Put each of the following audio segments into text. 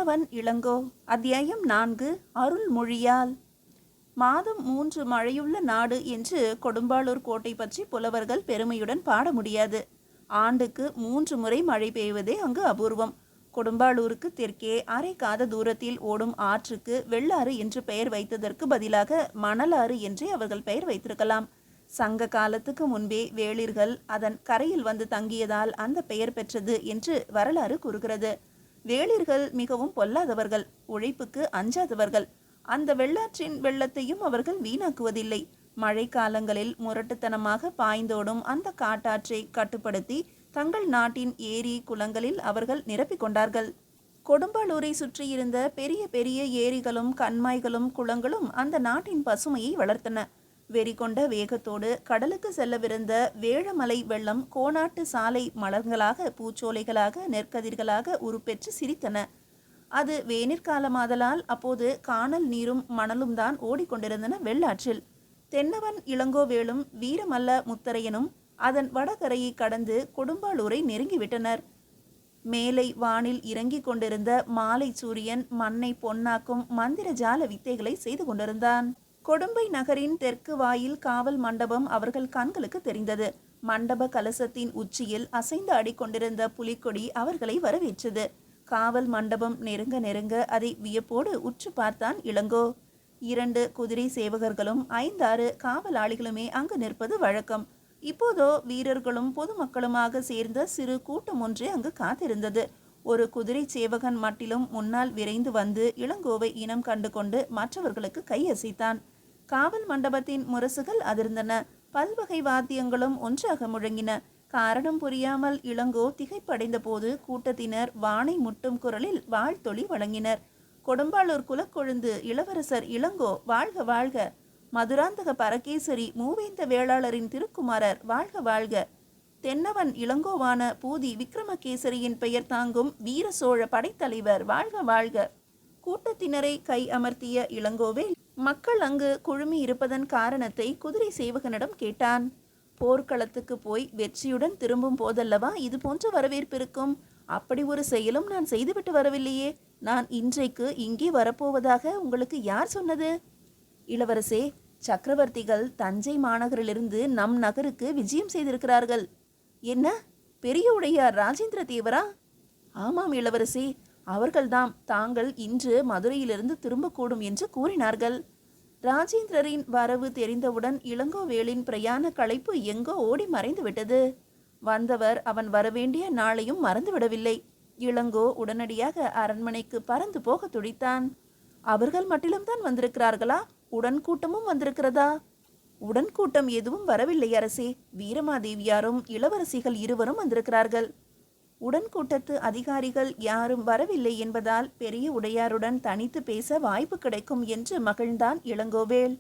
தென்னவன் இளங்கோ. அத்தியாயம் 4. அருள்மொழியால். மாதம் 3 மழையுள்ள நாடு என்று கொடும்பாளூர் கோட்டை பற்றி புலவர்கள் பெருமையுடன் பாட முடியாது. ஆண்டுக்கு 3 முறை மழை பெய்வதே அங்கு அபூர்வம். கொடும்பாளூருக்கு தெற்கே அரை காத தூரத்தில் ஓடும் ஆற்றுக்கு வெள்ளாறு என்று பெயர் வைத்ததற்கு பதிலாக மணலாறு என்றே அவர்கள் பெயர் வைத்திருக்கலாம். சங்க காலத்துக்கு முன்பே வேளிர்கள் அதன் கரையில் வந்து தங்கியதால் அந்த பெயர் பெற்றது என்று வரலாறு கூறுகிறது. வேளிர்கள் மிகவும் பொல்லாதவர்கள், உழைப்புக்கு அஞ்சாதவர்கள். அந்த வெள்ளாற்றின் வெள்ளத்தையும் அவர்கள் வீணாக்குவதில்லை. மழை காலங்களில் முரட்டுத்தனமாக பாய்ந்தோடும் அந்த காட்டாற்றை கட்டுப்படுத்தி தங்கள் நாட்டின் ஏரி குளங்களில் அவர்கள் நிரப்பிக் கொண்டார்கள். கொடும்பாளூரை சுற்றியிருந்த பெரிய பெரிய ஏரிகளும் கண்மாய்களும் குளங்களும் அந்த நாட்டின் பசுமையை வளர்த்தன. வெறி கொண்ட வேகத்தோடு கடலுக்கு செல்லவிருந்த வேழமலை வெள்ளம் கோணாட்டு சாலை மலர்களாக பூச்சோலைகளாக நெற்கதிர்களாக உருப்பெற்று சிரித்தன. அது வேனிற்காலமாதலால் அப்போது காணல் நீரும் மணலும் தான் ஓடிக்கொண்டிருந்தன வெள்ளாற்றில். தென்னவன் இளங்கோவேளும் வீரமல்ல முத்தரையனும் அதன் வடகரையை கடந்து கொடும்பாளூரை நெருங்கிவிட்டனர். மேலை வானில் இறங்கிக் கொண்டிருந்த மாலை சூரியன் மண்ணை பொன்னாக்கும் மந்திர ஜால வித்தைகளை செய்து கொண்டிருந்தான். கொடும்பை நகரின் தெற்கு வாயில் காவல் மண்டபம் அவர்கள் கண்களுக்கு தெரிந்தது. மண்டப கலசத்தின் உச்சியில் அசைந்து ஆடிக்கொண்டிருந்த புலிக்கொடி அவர்களை வரவேற்றது. காவல் மண்டபம் நெருங்க நெருங்க அதை வியப்போடு உற்று பார்த்தான் இளங்கோ. 2 குதிரை சேவகர்களும் 5-6 காவலாளிகளுமே அங்கு நிற்பது வழக்கம். இப்போதோ வீரர்களும் பொதுமக்களுமாக சேர்ந்த சிறு கூட்டம் ஒன்றே அங்கு காத்திருந்தது. ஒரு குதிரை சேவகன் மட்டிலும் முன்னால் விரைந்து வந்து இளங்கோவை இனம் கண்டு கொண்டு மற்றவர்களுக்கு கையசைத்தான். காவல் மண்டபத்தின் முரசுகள் அதிர்ந்தன. பல்வகை வாத்தியங்களும் ஒன்றாக முழங்கின. காரணம் புரியாமல் இளங்கோ திகைப்படைந்த போது கூட்டத்தினர் வானை முட்டும் குரலில் வாழ்த்தொளி வழங்கினர். கொடும்பாளூர் குலக்கொழுந்து இளவரசர் இளங்கோ வாழ்க வாழ்க! மதுராந்தக பரகேசரி மூவேந்த வேளாளரின் திருக்குமாரர் வாழ்க வாழ்க! தென்னவன் இளங்கோவான பூதி விக்ரமகேசரியின் பெயர் தாங்கும் வீர சோழ படைத்தலைவர் வாழ்க வாழ்க! கூட்டத்தினரை கை அமர்த்திய இளங்கோவே மக்கள் அங்கு குழுமி இருப்பதன் காரணத்தை குதிரை சேவகனிடம் கேட்டான். போர்க்களத்துக்கு போய் வெற்றியுடன் திரும்பும் போதல்லவா இது போன்ற வரவேற்பு இருக்கும். அப்படி ஒரு செயலும் நான் செய்துவிட்டு வரவில்லையே. நான் இன்றைக்கு இங்கே வரப்போவதாக உங்களுக்கு யார் சொன்னது? இளவரசே, சக்கரவர்த்திகள் தஞ்சை மாநகரிலிருந்து நம் நகருக்கு விஜயம் செய்திருக்கிறார்கள். என்ன, பெரிய உடையார் ராஜேந்திர தேவரா? ஆமாம் இளவரசே, அவர்கள்தாம் தாங்கள் இன்று மதுரையிலிருந்து திரும்பக்கூடும் என்று கூறினார்கள். ராஜேந்திரரின் வரவு தெரிந்தவுடன் இளங்கோவேளின் பிரயாண களைப்பு எங்கோ ஓடி மறைந்து விட்டது. வந்தவர் அவன் வரவேண்டிய நாளையும் மறந்துவிடவில்லை. இளங்கோ உடனடியாக அரண்மனைக்கு பறந்து போக துடித்தான். அவர்கள் மட்டிலும்தான் வந்திருக்கிறார்களா? உடன்கூட்டமும் வந்திருக்கிறதா? உடன்கூட்டம் எதுவும் வரவில்லை அரசே. வீரமாதேவியாரும் இளவரசிகள் இருவரும் வந்திருக்கிறார்கள். உடன்கூட்டத்து அதிகாரிகள் யாரும் வரவில்லை என்பதால் பெரிய உடையாருடன் தனித்து பேச வாய்ப்பு கிடைக்கும் என்று மகிழ்ந்தான் இளங்கோவேள்.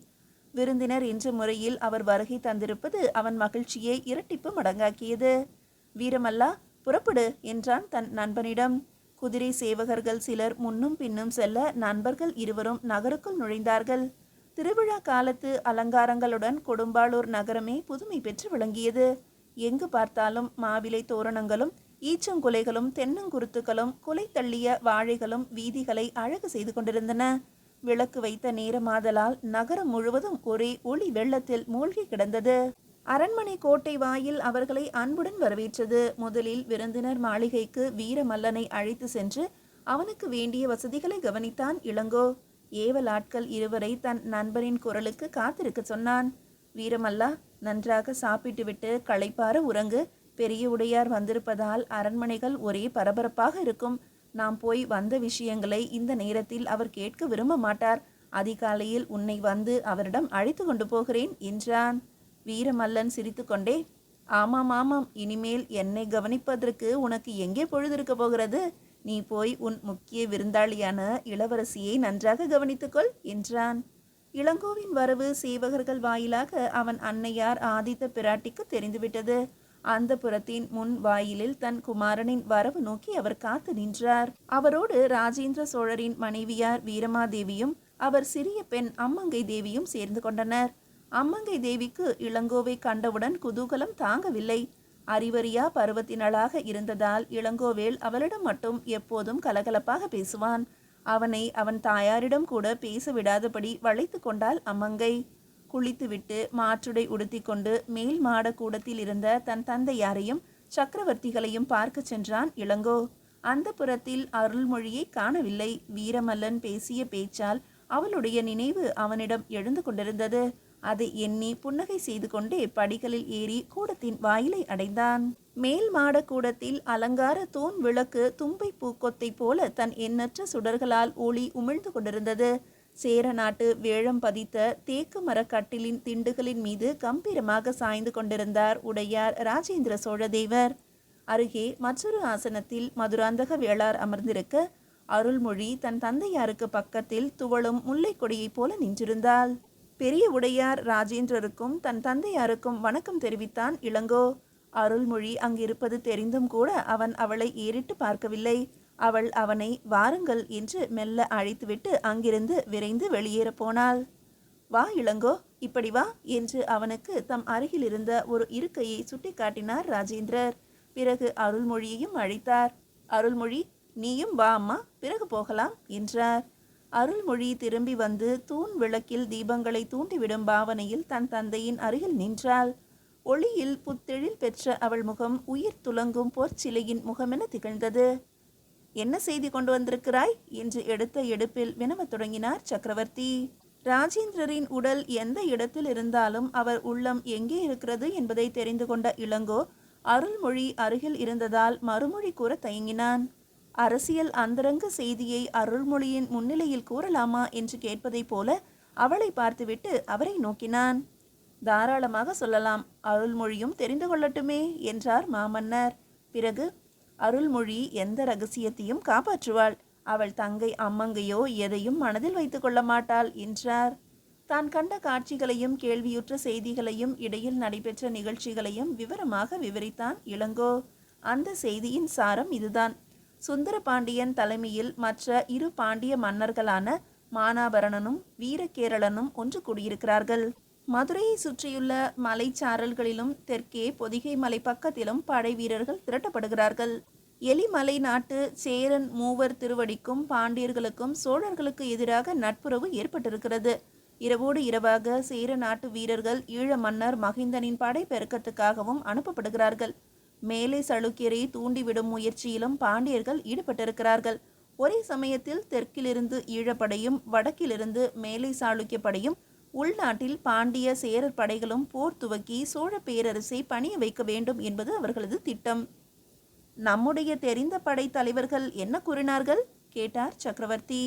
விருந்தினர் என்ற முறையில் அவர் வருகை தந்திருப்பது அவன் மகிழ்ச்சியை இரட்டிப்பு மடங்காக்கியது. வீரமல்லா, புறப்படு என்றான் தன் நண்பனிடம். குதிரை சேவகர்கள் சிலர் முன்னும் பின்னும் செல்ல நண்பர்கள் இருவரும் நகருக்குள் நுழைந்தார்கள். திருவிழா காலத்து அலங்காரங்களுடன் கொடும்பாளூர் நகரமே புதுமை பெற்று விளங்கியது. எங்கு பார்த்தாலும் மாவிலை தோரணங்களும் ஈச்சங்குலைகளும் தென்னங்குருத்துகளும் குலை தள்ளிய வாழைகளும் வீதிகளை அழகு செய்து கொண்டிருந்தன. விளக்கு வைத்த நேரமாதலால் நகரம் முழுவதும் ஒரே ஒளி வெள்ளத்தில் மூழ்கி கிடந்தது. அரண்மனை கோட்டை வாயில் அவர்களை அன்புடன் வரவேற்றது. முதலில் விருந்தினர் மாளிகைக்கு வீரமல்லனை அழைத்து சென்று அவனுக்கு வேண்டிய வசதிகளை கவனித்தான் இளங்கோ. ஏவல் ஆட்கள் இருவரை தன் நண்பரின் குரலுக்கு காத்திருக்க சொன்னான். வீரமல்லா, நன்றாக சாப்பிட்டுவிட்டு களைப்பார உறங்கு. பெரிய உடையார் வந்திருப்பதால் அரண்மனைகள் ஒரே பரபரப்பாக இருக்கும். நாம் போய் வந்த விஷயங்களை இந்த நேரத்தில் அவர் கேட்க விரும்ப மாட்டார். அதிகாலையில் உன்னை வந்து அவரிடம் அழைத்து கொண்டு போகிறேன் என்றான். வீரமல்லன் சிரித்து கொண்டே, ஆமாம் ஆமாம், இனிமேல் என்னை கவனிப்பதற்கு உனக்கு எங்கே பொழுதிருக்க போகிறது? நீ போய் உன் முக்கிய விருந்தாளியான இளவரசியை நன்றாக கவனித்துக்கொள் என்றான். இளங்கோவின் வரவு சேவகர்கள் வாயிலாக அவன் அன்னையார் ஆதித்த பிராட்டிக்கு தெரிந்துவிட்டது. அந்த புறத்தின் முன் வாயிலில் தன் குமாரனின் வரவு நோக்கி அவர் காத்து நின்றார். அவரோடு ராஜேந்திர சோழரின் மனைவியார் வீரமாதேவியும் அவர் சிறிய பெண் அம்மங்கை தேவியும் சேர்ந்து கொண்டனர். அம்மங்கை தேவிக்கு இளங்கோவை கண்டவுடன் குதூகலம் தாங்கவில்லை. அறிவறியா பருவத்தினளாக இருந்ததால் இளங்கோவேள் அவளிடம் மட்டும் எப்போதும் கலகலப்பாக பேசுவான். அவனை அவன் தாயாரிடம் கூட பேச விடாதபடி வளைத்து கொண்டாள் அம்மங்கை. குளித்துவிட்டு மாற்றுடை உடுத்தி கொண்டு மேல் மாட கூடத்தில் இருந்த தன் தந்தையாரையும் சக்கரவர்த்திகளையும் பார்க்க சென்றான் இளங்கோ. அந்த புறத்தில் அருள்மொழியை காணவில்லை. வீரமல்லன் பேசிய பேச்சால் அவளுடைய நினைவு அவனிடம் எழுந்து கொண்டிருந்தது. அதை எண்ணி புன்னகை செய்து கொண்டே படிகளில் ஏறி கூடத்தின் வாயிலை அடைந்தான். மேல் மாட கூடத்தில் அலங்கார தூண் விளக்கு தும்பை பூக்கொத்தை போல தன் எண்ணற்ற சுடர்களால் ஒளி உமிழ்ந்து கொண்டிருந்தது. சேர நாட்டு வேழம் பதித்த தேக்கு மரக்கட்டிலின் திண்டுகளின் மீது கம்பீரமாக சாய்ந்து கொண்டிருந்தார் உடையார் ராஜேந்திர சோழதேவர். அருகே மற்றொரு ஆசனத்தில் மதுராந்தக வேளார் அமர்ந்திருக்க, அருள்மொழி தன் தந்தையாருக்கு பக்கத்தில் துவளும் முல்லை கொடியைப் போல நின்றிருந்தாள். பெரிய உடையார் ராஜேந்திரருக்கும் தன் தந்தையாருக்கும் வணக்கம் தெரிவித்தான் இளங்கோ. அருள்மொழி அங்கிருப்பது தெரிந்தும் கூட அவன் அவளை ஏறிட்டு பார்க்கவில்லை. அவள் அவனை வாருங்கள் என்று மெல்ல அழைத்துவிட்டு அங்கிருந்து விரைந்து வெளியேற போனாள். வா இளங்கோ, இப்படி வா என்று அவனுக்கு தம் அருகில் இருந்த ஒரு இருக்கையை சுட்டி காட்டினார் ராஜேந்திரர். பிறகு அருள்மொழியையும் அழைத்தார். அருள்மொழி, நீயும் வா அம்மா, பிறகு போகலாம் என்றார். அருள்மொழி திரும்பி வந்து தூண் விளக்கில் தீபங்களை தூண்டிவிடும் பாவனையில் தன் தந்தையின் அருகில் நின்றாள். ஒளியில் புத்தெழில் பெற்ற அவள் முகம் உயிர் துலங்கும் பொற்சிலையின் முகமென திகழ்ந்தது. என்ன செய்தி கொண்டு வந்திருக்கிறாய் என்று எடுத்த எடுப்பில் வினவத் தொடங்கினார் சக்கரவர்த்தி. ராஜேந்திரரின் உடல் எந்த இடத்தில் இருந்தாலும் அவர் உள்ளம் எங்கே இருக்கிறது என்பதை தெரிந்து கொண்ட இளங்கோ அருள்மொழி அருகில் இருந்ததால் மறுமொழி கூற தயங்கினான். அரசியல் அந்தரங்க செய்தியை அருள்மொழியின் முன்னிலையில் கூறலாமா என்று கேட்பதைப் போல அவளை பார்த்துவிட்டு அவரை நோக்கினான். தாராளமாக சொல்லலாம், அருள்மொழியும் தெரிந்து கொள்ளட்டுமே என்றார் மாமன்னர். பிறகு, அருள்மொழி எந்த ரகசியத்தையும் காப்பாற்றுவாள். அவள் தங்கை அம்மங்கையோ எதையும் மனதில் வைத்து கொள்ள மாட்டாள் என்றார். தான் கண்ட காட்சிகளையும் கேள்வியுற்ற செய்திகளையும் இடையில் நடைபெற்ற நிகழ்ச்சிகளையும் விவரமாக விவரித்தான் இளங்கோ. அந்த செய்தியின் சாரம் இதுதான். சுந்தர பாண்டியன் தலைமையில் மற்ற இரு பாண்டிய மன்னர்களான மானாபரணனும் வீரகேரளனும் ஒன்று கூடியிருக்கிறார்கள். மதுரையை சுற்றியுள்ள மலைச்சாரல்களிலும் தெற்கே பொதிகை மலை பக்கத்திலும் படை வீரர்கள் திரட்டப்படுகிறார்கள். எலிமலை நாட்டு சேரன் மூவர் திருவடிக்கும் பாண்டியர்களுக்கும் சோழர்களுக்கு எதிராக நட்புறவு ஏற்பட்டிருக்கிறது. இரவோடு இரவாக சேர நாட்டு வீரர்கள் ஈழ மன்னர் மகிந்தனின் படை பெருக்கத்துக்காகவும் அனுப்பப்படுகிறார்கள். மேலை சளுக்கியரை தூண்டிவிடும் முயற்சியிலும் பாண்டியர்கள் ஈடுபட்டிருக்கிறார்கள். ஒரே சமயத்தில் தெற்கிலிருந்து ஈழப்படையும் வடக்கிலிருந்து மேலை சாளுக்கிய படையும் உள்நாட்டில் பாண்டிய சேரர் படைகளும் போர் துவக்கி சோழ பேரரசை பணிய வைக்க வேண்டும் என்பது அவர்களது திட்டம். நம்முடைய தெரிந்த படை தலைவர்கள் என்ன கூறினார்கள் கேட்டார் சக்கரவர்த்தி.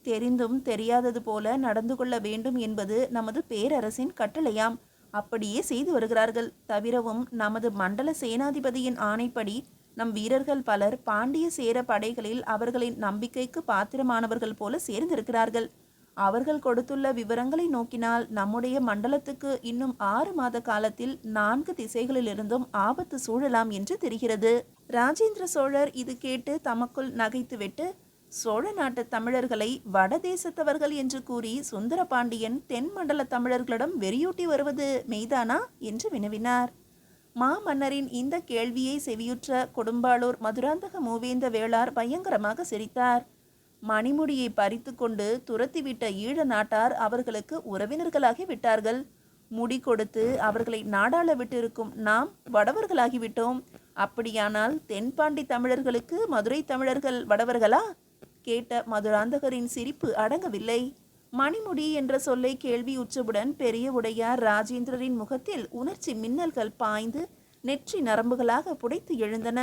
தெரிந்தும் தெரியாதது போல நடந்து கொள்ள வேண்டும் என்பது நமது பேரரசின் கட்டளையாம். அப்படியே செய்து வருகிறார்கள். தவிரவும் நமது மண்டல சேனாதிபதியின் ஆணைப்படி நம் வீரர்கள் பலர் பாண்டிய சேர படைகளில் அவர்களின் நம்பிக்கைக்கு பாத்திரமானவர்கள் போல சேர்ந்திருக்கிறார்கள். அவர்கள் கொடுத்துள்ள விவரங்களை நோக்கினால் நம்முடைய மண்டலத்துக்கு இன்னும் 6 மாத காலத்தில் 4 திசைகளிலிருந்தும் ஆபத்து சூழலாம் என்று தெரிகிறது. ராஜேந்திர சோழர் இது கேட்டு தமக்குள் நகைத்துவிட்டு, சோழ நாட்டு தமிழர்களை வடதேசத்தவர்கள் என்று கூறி சுந்தர பாண்டியன் தென் மண்டல தமிழர்களிடம் வெறியூட்டி வருவது மெய்தானா என்று வினவினார். மாமன்னரின் இந்த கேள்வியை செவியுற்ற கொடும்பாளூர் மதுராந்தக மூவேந்த வேளார் பயங்கரமாக சிரித்தார். மணிமுடியை பறித்து கொண்டு துரத்திவிட்ட ஈழ நாட்டார் அவர்களுக்கு உறவினர்களாகி விட்டார்கள். முடி கொடுத்து அவர்களை நாடாள விட்டிருக்கும் நாம் வடவர்களாகிவிட்டோம். அப்படியானால் தென்பாண்டி தமிழர்களுக்கு மதுரை தமிழர்கள் வடவர்களா? கேட்ட மதுராந்தகரின் சிரிப்பு அடங்கவில்லை. மணிமுடி என்ற சொல்லை கேள்வி உற்றவுடன் பெரிய உடையார் ராஜேந்திரரின் முகத்தில் உணர்ச்சி மின்னல்கள் பாய்ந்து நெற்றி நரம்புகளாக புடைத்து எழுந்தன.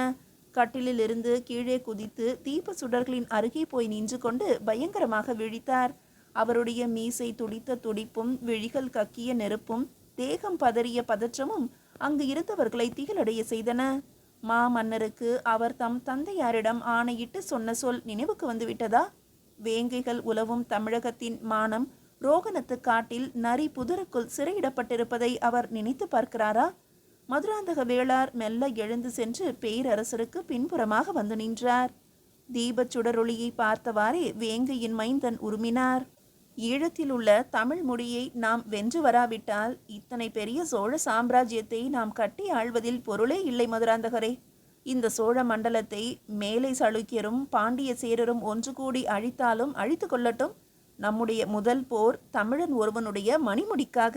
கட்டிலில் இருந்து கீழே குதித்து தீப சுடர்களின் அருகே போய் நின்று கொண்டு பயங்கரமாக விழித்தார். அவருடைய மீசை துடித்த துடிப்பும் விழிகள் கக்கிய நெருப்பும் தேகம் பதறிய பதற்றமும் அங்கு இருந்தவர்களை திகழடைய செய்தன. மாமன்னருக்கு அவர் தம் தந்தையாரிடம் ஆணையிட்டு சொன்ன சொல் நினைவுக்கு வந்துவிட்டதா? வேங்கைகள் உலவும் தமிழகத்தின் மானம் ரோகணத்து காட்டில் நரி புதருக்குள் சிறையிடப்பட்டிருப்பதை அவர் நினைத்து பார்க்கிறாரா? மதுராந்தக வேளார் மெல்ல எழுந்து சென்று பேரரசருக்கு பின்புறமாக வந்து நின்றார். தீபச் சுடரொளியை பார்த்தவாறே வேங்கையின் மைந்தன் உருமினார். ஈழத்தில் உள்ள தமிழ் முடியை நாம் வென்று வராவிட்டால் இத்தனை பெரிய சோழ சாம்ராஜ்யத்தை நாம் கட்டி ஆள்வதில் பொருளே இல்லை மதுராந்தகரே. இந்த சோழ மண்டலத்தை மேலை சளுக்கியரும் பாண்டிய சேரரும் ஒன்று கூடி அழித்தாலும் அழித்து கொள்ளட்டும். நம்முடைய முதல் போர் தமிழன் ஒருவனுடைய மணிமுடிக்காக.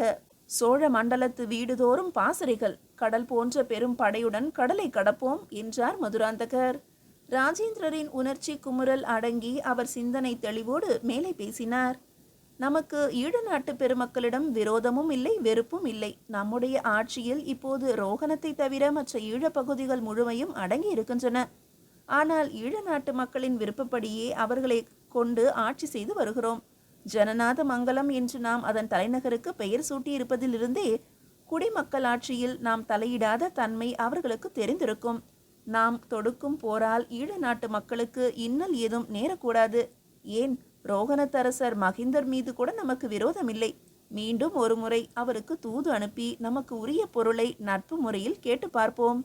சோழ மண்டலத்து வீடுதோறும் பாசறைகள், கடல் போன்ற பெரும் படையுடன் கடலை கடப்போம் என்றார் மதுராந்தகர். ராஜேந்திரரின் உணர்ச்சி குமுறல் அடங்கி அவர் சிந்தனை தெளிவோடு மேலே பேசினார். நமக்கு ஈழ நாட்டு பெருமக்களிடம் விரோதமும் இல்லை, வெறுப்பும் இல்லை. நம்முடைய ஆட்சியில் இப்போது ரோகணத்தை தவிர மற்ற ஈழப் பகுதிகள் முழுமையும் அடங்கி இருக்கின்றன. ஆனால் ஈழ நாட்டு மக்களின் விருப்பப்படியே அவர்களை கொண்டு ஆட்சி செய்து வருகிறோம். ஜனநாத மங்கலம் என்று நாம் அதன் தலைநகருக்கு பெயர் சூட்டியிருப்பதிலிருந்தே குடிமக்கள் ஆட்சியில் நாம் தலையிடாத தன்மை அவர்களுக்கு தெரிந்திருக்கும். நாம் தொடுக்கும் போரால் ஈழ நாட்டு மக்களுக்கு இன்னல் ஏதும் நேரக்கூடாது. ஏன், ரோகணத்தரசர் மகிந்தர் மீது கூட நமக்கு விரோதமில்லை. மீண்டும் ஒரு முறை அவருக்கு தூது அனுப்பி நமக்கு உரிய பொருளை நட்பு முறையில் கேட்டு பார்ப்போம்.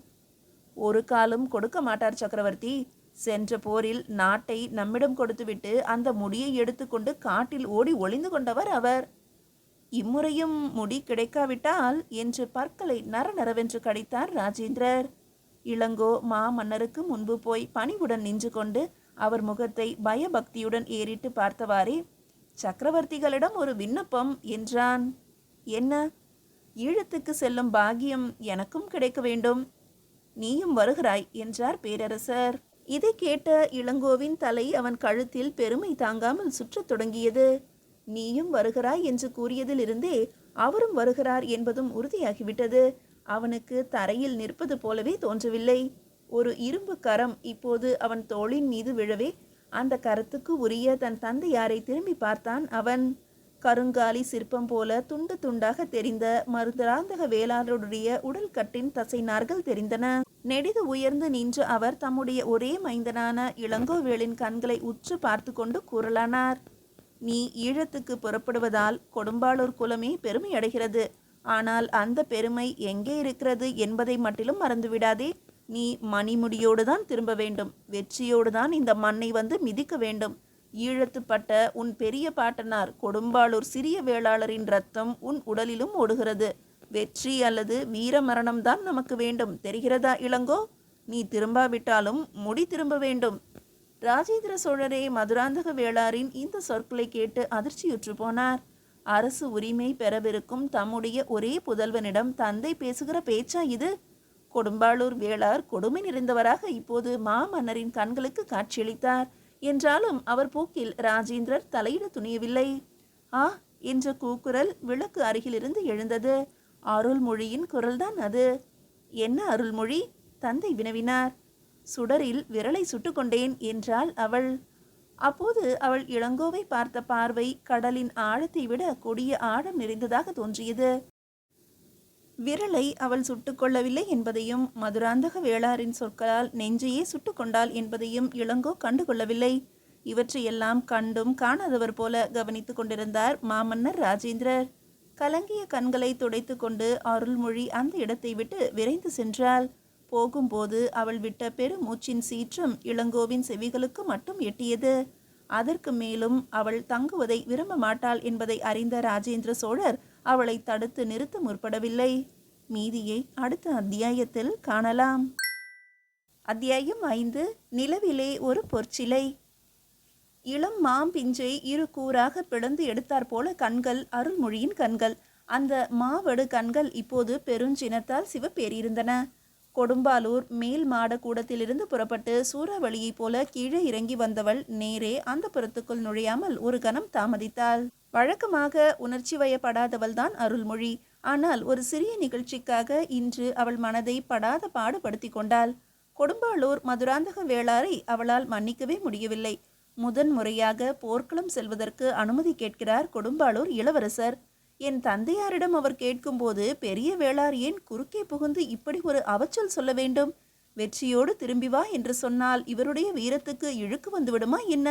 ஒரு காலம் கொடுக்க மாட்டார் சக்கரவர்த்தி. சென்ற போரில் நாட்டை நம்மிடம் கொடுத்துவிட்டு அந்த முடியை எடுத்துக்கொண்டு காட்டில் ஓடி ஒளிந்து கொண்டவர் அவர். இம்முறையும் முடி கிடைக்காவிட்டால் என்று பற்களை நரநரவென்று கடித்தார் ராஜேந்திரர். இளங்கோ மாமன்னருக்கு முன்பு போய் பணிவுடன் நின்று கொண்டு அவர் முகத்தை பயபக்தியுடன் ஏறிட்டு பார்த்தவாறே, சக்கரவர்த்திகளிடம் ஒரு விண்ணப்பம் என்றான். என்ன? ஈழத்துக்கு செல்லும் பாக்கியம் எனக்கும் கிடைக்க வேண்டும். நீயும் வருகிறாய் என்றார் பேரரசர். இதை கேட்ட இளங்கோவின் தலை அவன் கழுத்தில் பெருமை தாங்காமல் சுற்றத் தொடங்கியது. நீயும் வருகிறாய் என்று கூறியதிலிருந்தே அவரும் வருகிறார் என்பதும் உறுதியாகிவிட்டது. அவனுக்கு தரையில் நிற்பது போலவே தோன்றவில்லை. ஒரு இரும்பு கரம் இப்போது அவன் தோளின் மீது விழவே அந்த கரத்துக்கு உரிய தன் தந்தையாரை திரும்பி பார்த்தான் அவன். கருங்காலி சிற்பம் போல துண்டு துண்டாக தெரிந்த மருதராந்தக வேளாளருடைய உடல் கட்டின் தசை நார்கள் தெரிந்தன. நெடிது உயர்ந்து நின்று அவர் தம்முடைய ஒரே மைந்தனான இளங்கோவேளின் கண்களை உற்று பார்த்து கொண்டு கூறலானார். நீ ஈழத்துக்கு புறப்படுவதால் கொடும்பாளூர் குலமே பெருமை அடைகிறது. ஆனால் அந்த பெருமை எங்கே இருக்கிறது என்பதை மட்டிலும் மறந்துவிடாதே. நீ மணிமுடியோடுதான் திரும்ப வேண்டும். வெற்றியோடுதான் இந்த மண்ணை வந்து மிதிக்க வேண்டும். ஈழத்துப்பட்ட உன் பெரிய பாட்டனார் கொடும்பாளூர் சிறிய வேளாளரின் ரத்தம் உன் உடலிலும் ஓடுகிறது. வெற்றி அல்லது வீர மரணம்தான் நமக்கு வேண்டும். தெரிகிறதா இளங்கோ? நீ திரும்பாவிட்டாலும் முடி திரும்ப வேண்டும். ராஜேந்திர சோழரே மதுராந்தக வேளாரின் இந்த சொற்களை கேட்டு அதிர்ச்சியுற்று போனார். அரசு உரிமை பெறவிருக்கும் தம்முடைய ஒரே புதல்வனிடம் தந்தை பேசுகிற பேச்சா இது? கொடும்பாளூர் வேளார் கொடுமை நிறைந்தவராக இப்போது மாமன்னரின் கண்களுக்கு காட்சியளித்தார். என்றாலும் அவர் போக்கில் ராஜேந்திரர் தலையிட துணியவில்லை. ஆ என்ற கூக்குரல் விளக்கு அருகிலிருந்து எழுந்தது. அருள்மொழியின் குரல்தான் அது. என்ன அருள்மொழி? தந்தை வினவினார். சுடரில் விரலை சுட்டுக்கொண்டேன் என்றாள் அவள். அப்போது அவள் இளங்கோவை பார்த்த பார்வை கடலின் ஆழத்தை விட கொடிய ஆழம் நிறைந்ததாக தோன்றியது. விரலை அவள் சுட்டுக்கொள்ளவில்லை என்பதையும் மதுராந்தக வேளாரின் சொற்களால் நெஞ்சையே சுட்டுக்கொண்டாள் என்பதையும் இளங்கோ கண்டுகொள்ளவில்லை. இவற்றையெல்லாம் கண்டும் காணாதவர் போல கவனித்து கொண்டிருந்தார் மாமன்னர் ராஜேந்திரர். கலங்கிய கண்களை துடைத்து கொண்டு அருள்மொழி அந்த இடத்தை விட்டு விரைந்து சென்றாள். போகும்போது அவள் விட்ட பெருமூச்சின் சீற்றம் இளங்கோவின் செவிகளுக்கு மட்டும் எட்டியது. அதற்கு மேலும் அவள் தங்குவதை விரும்ப மாட்டாள் என்பதை அறிந்த ராஜேந்திர சோழர் அவளை தடுத்து நிறுத்த முற்படவில்லை. மீதியை அடுத்த அத்தியாயத்தில் காணலாம். அத்தியாயம் 5. நிலவிலே ஒரு பொற்சிலை. இளம் மாம்பிஞ்சை இரு கூறாக பிளந்து எடுத்தாற் போல கண்கள் அருள்மொழியின் கண்கள். அந்த மாவடு கண்கள் இப்போது பெருஞ்சினத்தால் சிவப்பேறியிருந்தன. கொடும்பாலூர் மேல் மாட கூடத்திலிருந்து புறப்பட்டு சூறாவளியைப் போல கீழே இறங்கி வந்தவள் நேரே அந்த புறத்துக்குள் நுழையாமல் ஒரு கணம் தாமதித்தாள். வழக்கமாக உணர்ச்சி வயப்படாதவள்தான் அருள்மொழி. ஆனால் ஒரு சிறிய நிகழ்ச்சிக்காக இன்று அவள் மனதை படாத பாடுபடுத்தி கொண்டாள். கொடும்பாலூர் மதுராந்தக வேளாரை அவளால் மன்னிக்கவே முடியவில்லை. முதன் முறையாக போர்க்களம் செல்வதற்கு அனுமதி கேட்கிறார் கொடும்பாலூர் இளவரசர். என் தந்தையாரிடம் அவர் கேட்கும்போது பெரிய வேளார் ஏன் குறுக்கே புகுந்து இப்படி ஒரு அவச்சொல் சொல்ல வேண்டும்? வெற்றியோடு திரும்பி வா என்று சொன்னால் இவருடைய வீரத்துக்கு இழுக்கு வந்து விடுமா என்ன?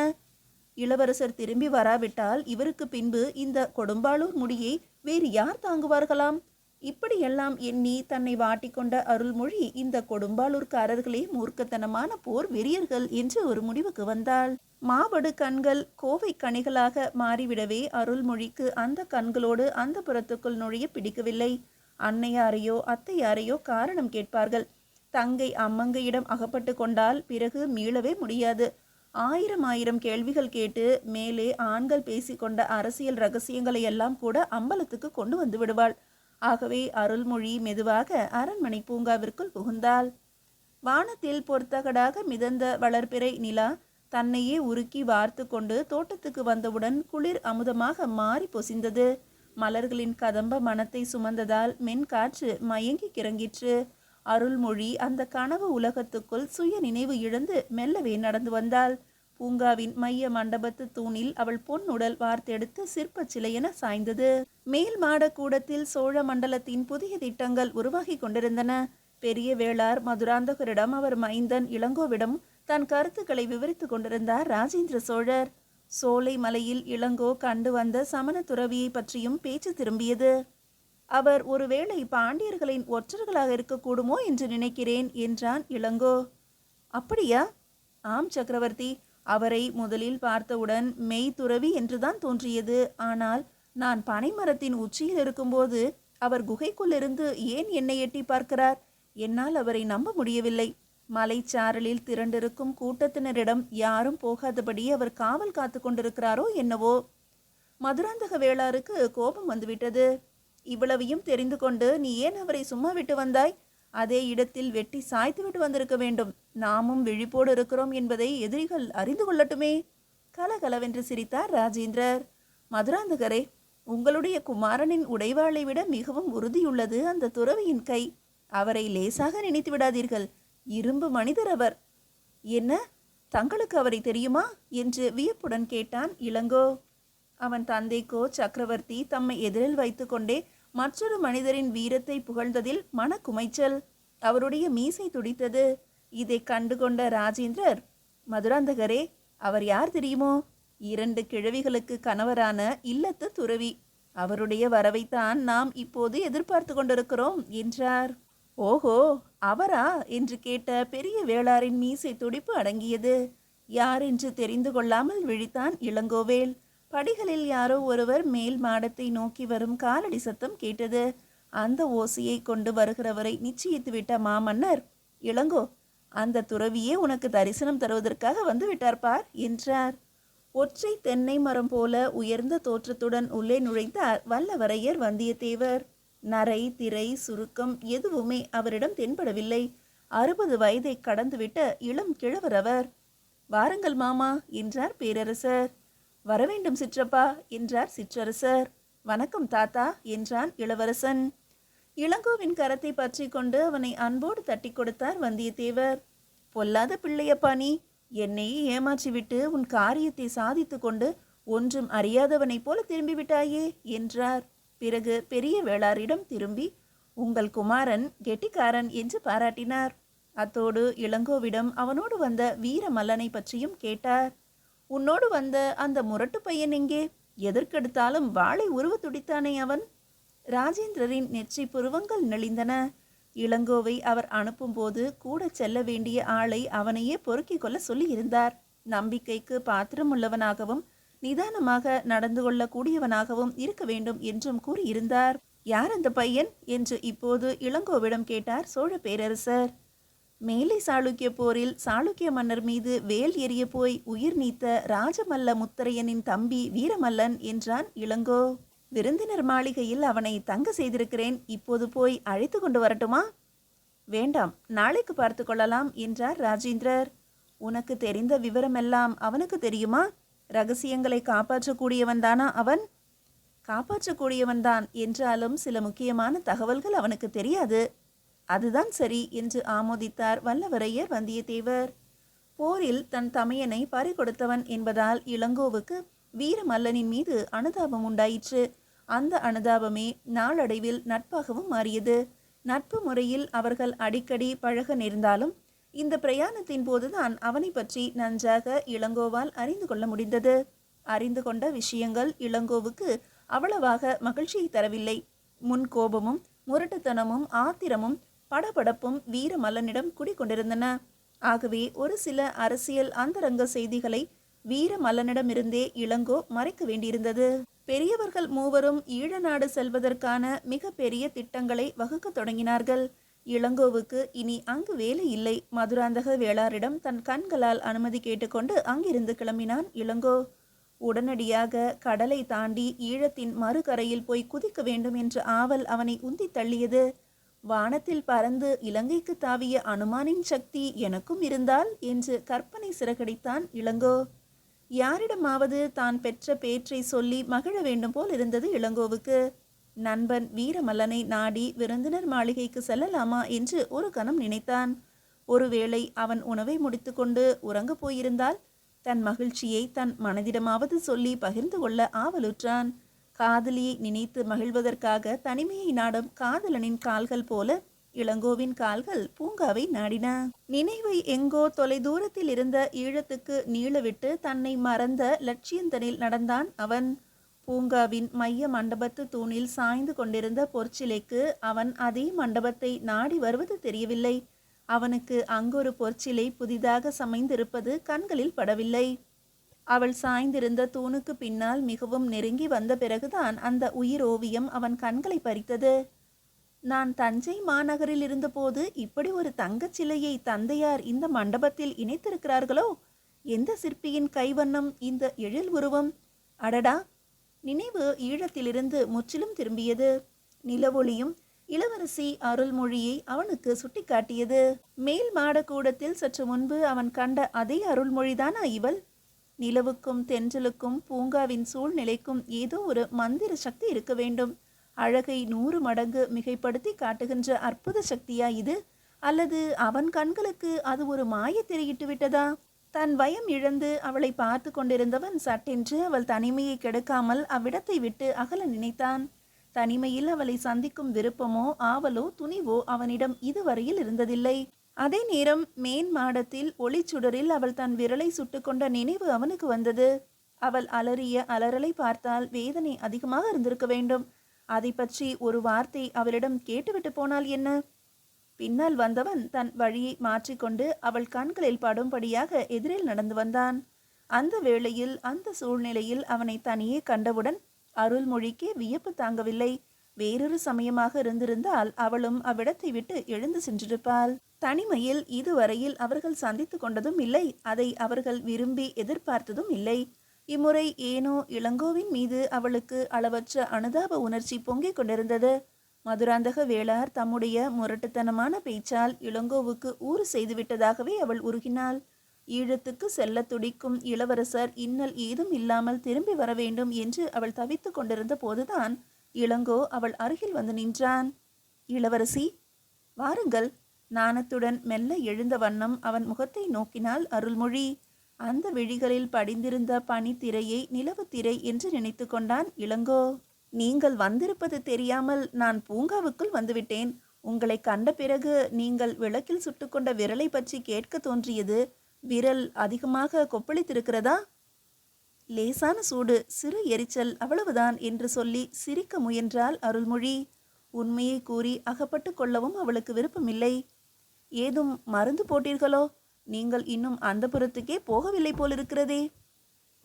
இளவரசர் திரும்பி வராவிட்டால் இவருக்கு பின்பு இந்த கொடும்பாளூர் முடியை வேறு யார் தாங்குவார்களாம்? இப்படியெல்லாம் எண்ணி தன்னை வாட்டிக்கொண்ட அருள்மொழி இந்த கொடும்பாளூர்காரர்களே மூர்க்கத்தனமான போர் வெறியர்கள் என்று ஒரு முடிவுக்கு வந்தாள். மாவடு கண்கள் கோவை கனிகளாக மாறிவிடவே அருள்மொழிக்கு அந்த கண்களோடு அந்த புறத்துக்குள் நுழைய பிடிக்கவில்லை. அன்னையாரையோ அத்தையாரையோ காரணம் கேட்பார்கள். தங்கை அம்மங்கையிடம் அகப்பட்டு கொண்டால் பிறகு மீளவே முடியாது. ஆயிரம் ஆயிரம் கேள்விகள் கேட்டு மேலே ஆண்கள் பேசிக்கொண்ட அரசியல் ரகசியங்களை எல்லாம் கூட அம்பலத்துக்கு கொண்டு வந்து விடுவாள். ஆகவே அருள்மொழி மெதுவாக அரண்மனை பூங்காவிற்குள் புகுந்தாள். வானத்தில் பொற்தகடாக மிதந்த வளர்பிறை நிலா தன்னையே உருக்கி வார்த்து கொண்டு தோட்டத்துக்கு வந்தவுடன் குளிர் அமுதமாக மாறி பொசிந்தது. மலர்களின் கதம்ப மனத்தை சுமந்ததால் மென்காற்று மயங்கி கிறங்கிற்று. அருள்மொழி அந்த கனவு உலகத்துக்குள் சுய நினைவு இழந்து மெல்லவே நடந்து வந்தாள். பூங்காவின் மைய மண்டபத்து தூணில் அவள் பொன்னுடல் வார்த்தெடுத்து சிற்ப சிலையென சாய்ந்தது. மேல் மாட கூடத்தில் சோழ மண்டலத்தின் புதிய திட்டங்கள் உருவாகி கொண்டிருந்தன. பெரிய வேளார் மதுராந்தகரிடம் அவர் மைந்தன் இளங்கோவிடம் தன் கருத்துக்களை விவரித்து கொண்டிருந்தார் ராஜேந்திர சோழர். சோலை மலையில் இளங்கோ கண்டு வந்த சமண துறவியை பற்றியும் பேச்சு திரும்பியது. அவர் ஒருவேளை பாண்டியர்களின் ஒற்றர்களாக இருக்கக்கூடுமோ என்று நினைக்கிறேன் என்றான் இளங்கோ. அப்படியா? ஆம் சக்கரவர்த்தி. அவரை முதலில் பார்த்தவுடன் மெய் துறவி என்றுதான் தோன்றியது. ஆனால் நான் பனைமரத்தின் உச்சியில் இருக்கும்போது அவர் குகைக்குள்ளிருந்து ஏன் என்னை எட்டி பார்க்கிறார்? என்னால் அவரை நம்ப முடியவில்லை. மலைச்சாரலில் திரண்டிருக்கும் கூட்டத்தினரிடம் யாரும் போகாதபடி அவர் காவல் காத்து கொண்டிருக்கிறாரோ என்னவோ. மதுராந்தக வேளாருக்கு கோபம் வந்துவிட்டது. இவ்வளவையும் தெரிந்து கொண்டு நீ ஏன் அவரை சும்மா விட்டு வந்தாய்? அதே இடத்தில் வெட்டி சாய்த்து விட்டு வந்திருக்க வேண்டும். நாமும் விழிப்போடு இருக்கிறோம் என்பதை எதிரிகள் அறிந்து கொள்ளட்டுமே. கலகலவென்று சிரித்தார் ராஜேந்திரர். மதுராந்தகரே, உங்களுடைய குமாரனின் உடைவாளை விட மிகவும் உறுதியுள்ளது அந்த துறவியின் கை. அவரை லேசாக நினைத்து விடாதீர்கள். இரும்பு மனிதர் அவர். என்ன, தங்களுக்கு அவரை தெரியுமா என்று வியப்புடன் கேட்டான் இளங்கோ. அவன் தந்தைக்கோ சக்கரவர்த்தி தம்மை எதிரில் வைத்து கொண்டே மற்றொரு மனிதரின் வீரத்தை புகழ்ந்ததில் மனக்குமைச்சல். அவருடைய மீசை துடித்தது. இதை கண்டுகொண்ட ராஜேந்திரர், மதுராந்தகரே, அவர் யார் தெரியுமோ? 2 கிழவிகளுக்கு கணவரான இல்லத்து துறவி. அவருடைய வரவைத்தான் நாம் இப்போது எதிர்பார்த்து கொண்டிருக்கிறோம் என்றார். ஓஹோ, அவரா என்று கேட்ட பெரிய வேளாரின் மீசை துடிப்பு அடங்கியது. யார் என்று தெரிந்து கொள்ளாமல் விழித்தான் இளங்கோவேல். படிகளில் யாரோ ஒருவர் மேல் மாடத்தை நோக்கி வரும் காலடி சத்தம் கேட்டது. அந்த ஓசையை கொண்டு வருகிறவரை நிச்சயித்து விட்ட மாமன்னர், இளங்கோ, அந்த துறவியே உனக்கு தரிசனம் தருவதற்காக வந்து விட்டார் பார் என்றார். ஒற்றை தென்னை மரம் போல உயர்ந்த தோற்றத்துடன் உள்ளே நுழைந்தார் வல்லவரையர் வந்தியத்தேவர். நரை திரை சுருக்கம் எதுவுமே அவரிடம் தென்படவில்லை. 60 வயதை கடந்துவிட்ட இளம் கிழவர் அவர். வாருங்கள் மாமா என்றார் பேரரசர். வரவேண்டும் சிற்றப்பா என்றார் சிற்றரசர். வணக்கம் தாத்தா என்றான் இளவரசன். இளங்கோவின் கரத்தை பற்றி கொண்டு அவனை அன்போடு தட்டி கொடுத்தார் வந்தியத்தேவர். பொல்லாத பிள்ளையப்பா நீ, என்னையே ஏமாற்றிவிட்டு உன் காரியத்தை சாதித்து கொண்டு ஒன்றும் அறியாதவனைப் போல திரும்பிவிட்டாயே என்றார். பிறகு பெரிய வேளாரிடம் திரும்பி, உங்கள் குமாரன் கெட்டிக்காரன் என்று பாராட்டினார். அத்தோடு இளங்கோவிடம் அவனோடு வந்த வீர மல்லனை பற்றியும் கேட்டார். உன்னோடு வந்த அந்த முரட்டு பையன் எங்கே? எதற்கெடுத்தாலும் வாளை உருவ துடித்தானே அவன்? ராஜேந்திரரின் நெற்றி புருவங்கள் நெளிந்தன. இளங்கோவை அவர் அனுப்பும்போது கூட செல்ல வேண்டிய ஆளை அவனையே பொறுக்கிக் கொள்ள சொல்லியிருந்தார். நம்பிக்கைக்கு பாத்திரமுள்ளவனாகவும் நிதானமாக நடந்து கொள்ளக்கூடியவனாகவும் இருக்க வேண்டும் என்றும் கூறியிருந்தார். யார் அந்த பையன் என்று இப்போது இளங்கோவிடம் கேட்டார் சோழ பேரரசர். மேலை சாளுக்கிய போரில் சாளுக்கிய மன்னர் மீது வேல் எறிய போய் உயிர் நீத்த ராஜமல்ல முத்தரையனின் தம்பி வீரமல்லன் என்றான் இளங்கோ. விருந்தினர் மாளிகையில் அவனை தங்க செய்திருக்கிறேன். இப்போது போய் அழைத்து கொண்டு வரட்டுமா? வேண்டாம், நாளைக்கு பார்த்து கொள்ளலாம் என்றார் ராஜேந்திரர். உனக்கு தெரிந்த விவரமெல்லாம் அவனுக்கு தெரியுமா? ரகசியங்களை காப்பாற்றக்கூடியவன் தானா அவன்? காப்பாற்றக்கூடியவன்தான் என்றாலும் சில முக்கியமான தகவல்கள் அவனுக்கு தெரியாது. அதுதான் சரி என்று ஆமோதித்தார் வல்லவரையர் வந்தியத்தேவர். போரில் தன் தமையனை பறிகொடுத்தவன் என்பதால் இளங்கோவுக்கு வீரமல்லனின் மீது அனுதாபம் உண்டாயிற்று. அந்த அனுதாபமே நாளடைவில் நட்பாகவும் மாறியது. நட்பு முறையில் அவர்கள் அடிக்கடி பழக நேர்ந்தாலும் இந்த பிரயாணத்தின் போதுதான் அவனை பற்றி நன்றாக இளங்கோவால் அறிந்து கொள்ள முடிந்தது. அறிந்து கொண்ட விஷயங்கள் இளங்கோவுக்கு அவ்வளவாக மகிழ்ச்சியை தரவில்லை. முன் கோபமும் முரட்டுத்தனமும் ஆத்திரமும் படபடப்பும் வீரமல்லனிடம் குடிக்கொண்டிருந்தன. ஆகவே ஒரு சில அரசியல் அந்தரங்க செய்திகளை வீரமல்லனிடமிருந்தே இளங்கோ மறைக்க வேண்டியிருந்தது. பெரியவர்கள் மூவரும் ஈழ நாடு செல்வதற்கான மிக பெரிய திட்டங்களை வகுக்க தொடங்கினார்கள். இளங்கோவுக்கு இனி அங்கு வேலை இல்லை. மதுராந்தக வேளாரிடம் தன் கண்களால் அனுமதி கேட்டுக்கொண்டு அங்கிருந்து கிளம்பினான் இளங்கோ. உடனடியாக கடலை தாண்டி ஈழத்தின் மறுகரையில் போய் குதிக்க வேண்டும் என்ற ஆவல் அவனை உந்தி தள்ளியது. வானத்தில் பறந்து இலங்கைக்கு தாவிய அனுமானின் சக்தி எனக்கும் இருந்தால் என்று கற்பனை சிறகடித்தான் இளங்கோ. யாரிடமாவது தான் பெற்ற பேற்றை சொல்லி மகிழ வேண்டும் போல் இருந்தது இளங்கோவுக்கு. நண்பன் வீரமல்லனை நாடி விருந்தினர் மாளிகைக்கு செல்லலாமா என்று ஒரு கணம் நினைத்தான். ஒருவேளை அவன் உணவை முடித்துக்கொண்டு உறங்கப் போயிருந்தால் தன் மகிழ்ச்சியை தன் மனதிடமாவது சொல்லி பகிர்ந்து கொள்ள ஆவலுற்றான். காதலியை நினைத்து மகிழ்வதற்காக தனிமையை நாடும் காதலனின் கால்கள் போல இளங்கோவின் கால்கள் பூங்காவை நாடின. நினைவை எங்கோ தொலை தூரத்தில் இருந்த ஈழத்துக்கு நீளவிட்டு தன்னை மறந்த லட்சியந்தனில் நடந்தான் அவன். பூங்காவின் மைய மண்டபத்து தூணில் சாய்ந்து கொண்டிருந்த பொற்சிலைக்கு அவன் அதே மண்டபத்தை நாடி வருவது தெரியவில்லை. அவனுக்கு அங்கொரு பொற்சிலை புதிதாக சமைந்திருப்பது கண்களில் படவில்லை. அவள் சாய்ந்திருந்த தூணுக்கு பின்னால் மிகவும் நெருங்கி வந்த பிறகுதான் அந்த உயிர் ஓவியம் அவன் கண்களை பறித்தது. நான் தஞ்சை மாநகரில் இருந்தபோது இப்படி ஒரு தங்கச் சிலையை தந்தையார் இந்த மண்டபத்தில் இணைத்திருக்கிறார்களோ? எந்த சிற்பியின் கைவண்ணம் இந்த எழில் உருவம்? அடடா! நினைவு ஈழத்திலிருந்து முற்றிலும் திரும்பியது. நிலவொளியும் இளவரசி அருள்மொழியை அவனுக்கு சுட்டிக்காட்டியது. மேல் மாடக்கூடத்தில் சற்று முன்பு அவன் கண்ட அதே அருள்மொழிதானா இவள்? நிலவுக்கும் தென்றலுக்கும் பூங்காவின் சூழ்நிலைக்கும் ஏதோ ஒரு மந்திர சக்தி இருக்க வேண்டும். அழகை 100 மடங்கு மிகைப்படுத்தி காட்டுகின்ற அற்புத சக்தியா இது? அல்லது அவன் கண்களுக்கு அது ஒரு மாய திரையிட்டு விட்டதா? தன் பயம் இழந்து அவளை பார்த்து கொண்டிருந்தவன் சட்டென்று அவள் தனிமையை கெடுக்காமல் அவ்விடத்தை விட்டு அகல நினைத்தான். தனிமையில் அவளை சந்திக்கும் விருப்பமோ ஆவலோ துணிவோ அவனிடம் இதுவரையில் இருந்ததில்லை. அதே நேரம் மேன் மாடத்தில் ஒளிச்சுடரில் அவள் தன் விரலை சுட்டுக்கொண்ட நினைவு அவனுக்கு வந்தது. அவள் அலறிய அலறலை பார்த்தால் வேதனை அதிகமாக இருந்திருக்க வேண்டும். அதை பற்றி ஒரு வார்த்தை அவளிடம் கேட்டுவிட்டு போனால் என்ன? பின்னால் வந்தவன் தன் வழியை மாற்றிக்கொண்டு அவள் கண்களில் படும்படியாக எதிரில் நடந்து வந்தான். அந்த வேளையில் அந்த சூழ்நிலையில் அவனை தனியே கண்டவுடன் அருள்மொழிக்கு வியப்பு தாங்கவில்லை. வேறொரு சமயமாக இருந்திருந்தால் அவளும் அவ்விடத்தை விட்டு எழுந்து சென்றிருப்பாள். தனிமையில் இதுவரையில் அவர்கள் சந்தித்து கொண்டதும் இல்லை. அதை அவர்கள் விரும்பி எதிர்பார்த்ததும் இல்லை. இம்முறை ஏனோ இளங்கோவின் மீது அவளுக்கு அளவற்ற அனுதாப உணர்ச்சி பொங்கிக் கொண்டிருந்தது. மதுராந்தக வேளார் தம்முடைய முரட்டுத்தனமான பேச்சால் இளங்கோவுக்கு ஊறு செய்துவிட்டதாகவே அவள் உருகினாள். ஈழத்துக்கு செல்ல துடிக்கும் இளவரசர் இன்னல் ஏதும் இல்லாமல் திரும்பி வர வேண்டும் என்று அவள் தவித்து கொண்டிருந்த போதுதான் இளங்கோ அவள் அருகில் வந்து நின்றான். இளவரசி, வாருங்கள். நாணத்துடன் மெல்ல எழுந்த வண்ணம் அவன் முகத்தை நோக்கினாள் அருள்மொழி. அந்த விழிகளில் படிந்திருந்த பனித்திரையை நிலவு திரை என்று நினைத்து கொண்டான் இளங்கோ. நீங்கள் வந்திருப்பது தெரியாமல் நான் பூங்காவுக்குள் வந்துவிட்டேன். உங்களை கண்ட பிறகு நீங்கள் விளக்கில் சுட்டுக்கொண்ட விரலை பற்றி கேட்க தோன்றியது. விரல் அதிகமாக கொப்பளித்திருக்கிறதா? லேசான சூடு, சிறு எரிச்சல், அவ்வளவுதான் என்று சொல்லி சிரிக்க முயன்றாள் அருள்மொழி. உண்மையை கூறி அகப்பட்டு கொள்ளவும் அவளுக்கு விருப்பமில்லை. ஏதும் மருந்து போட்டீர்களோ? நீங்கள் இன்னும் அந்த புறத்துக்கே போகவில்லை போலிருக்கிறதே.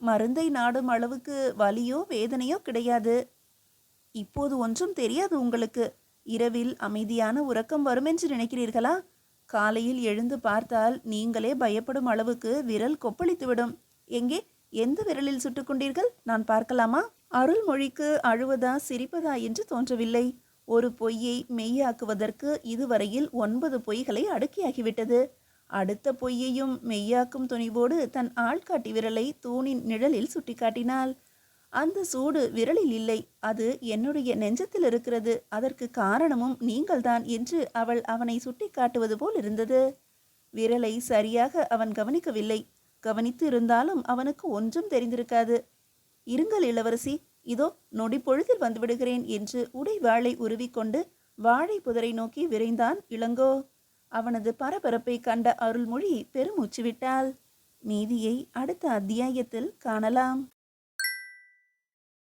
மருந்தை நாடும் அளவுக்கு வலியோ வேதனையோ கிடையாது. இப்போது ஒன்றும் தெரியாது உங்களுக்கு. இரவில் அமைதியான உறக்கம் வருமென்று நினைக்கிறீர்களா? காலையில் எழுந்து பார்த்தால் நீங்களே பயப்படும் அளவுக்கு விரல் கொப்பளித்துவிடும். எங்கே, எந்த விரலில் சுட்டுக்கொண்டீர்கள்? நான் பார்க்கலாமா? அருள்மொழிக்கு அழுவதா சிரிப்பதா என்று தோன்றவில்லை. ஒரு பொய்யை மெய்யாக்குவதற்கு இதுவரையில் 9 பொய்களை அடுக்கியாகிவிட்டது. அடுத்த பொய்யையும் மெய்யாக்கும் துணிவோடு தன் ஆள்காட்டி விரலை தூணின் நிழலில் சுட்டிக்காட்டினாள். அந்த சூடு விரலில் இல்லை, அது என்னுடைய நெஞ்சத்தில் இருக்கிறது. அதற்கு காரணமும் நீங்கள்தான் என்று அவள் அவனை சுட்டி காட்டுவது போல் இருந்தது. விரலை சரியாக அவன் கவனிக்கவில்லை. கவனித்து இருந்தாலும் அவனுக்கு ஒன்றும் தெரிந்திருக்காது. இருங்கள் இளவரசி, இதோ நொடி பொழுதில் வந்துவிடுகிறேன் என்று உடை வாளை உருவிக்கொண்டு வாழை புதரை நோக்கி விரைந்தான் இளங்கோ. அவனது பரபரப்பை கண்ட அருள்மொழி பெருமூச்சு விட்டாள். மீதியை அடுத்த அத்தியாயத்தில் காணலாம்.